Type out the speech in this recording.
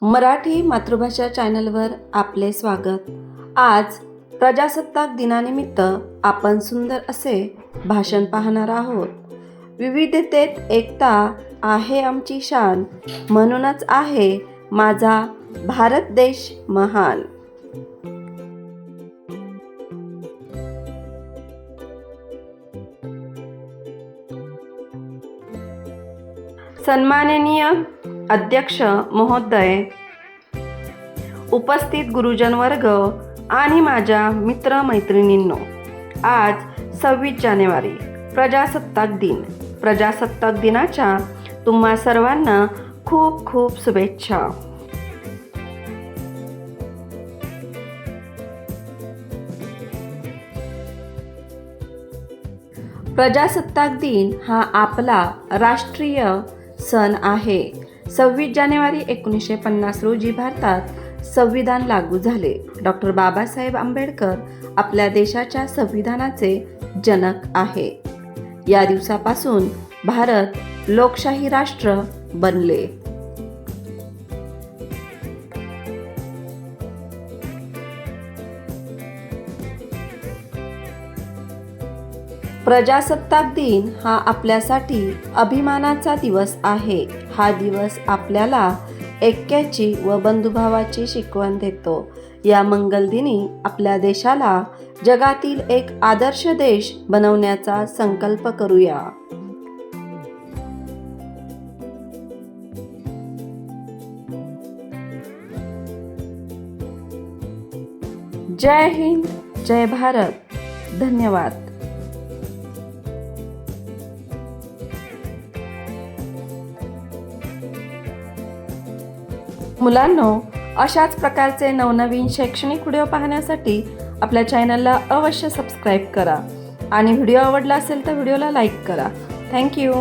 मराठी मातृभाषा चॅनलवर आपले स्वागत। आज प्रजासत्ताक दिनानिमित्त आपण सुंदर असे भाषण पाहणार आहोत। विविधतेत एकता आहे आमची शान, म्हणूनच आहे माझा भारत देश महान। सन्माननीय अध्यक्ष महोदय, उपस्थित गुरुजन वर्ग आणि माझ्या मित्र मैत्रिणींनो, आज 26 जानेवारी प्रजासत्ताक दिन। प्रजासत्ताक दिनाच्या तुम्हा सर्वांना खूप खूप शुभेच्छा। प्रजासत्ताक दिन हा आपला राष्ट्रीय सण आहे। 26 जानेवारी 1950 रोजी भारतात संविधान लागू झाले। डॉक्टर बाबासाहेब आंबेडकर आपल्या देशाच्या संविधानाचे जनक आहे। या दिवसापासून भारत लोकशाही राष्ट्र बनले। प्रजासत्ताक दिन हा आपल्यासाठी अभिमानाचा दिवस आहे। हा दिवस आपल्याला ऐक्याची व बंधुभावाची शिकवण देतो। या मंगल दिनी आपल्या देशाला जगातील एक आदर्श देश बनवण्याचा संकल्प करूया। जय हिंद, जय भारत, धन्यवाद। मुलांनो, अशाच प्रकारचे नवनवीन शैक्षणिक व्हिडिओ पाहण्यासाठी आपल्या चॅनलला अवश्य सबस्क्राईब करा आणि व्हिडिओ आवडला असेल तर व्हिडिओला लाईक करा। थँक्यू।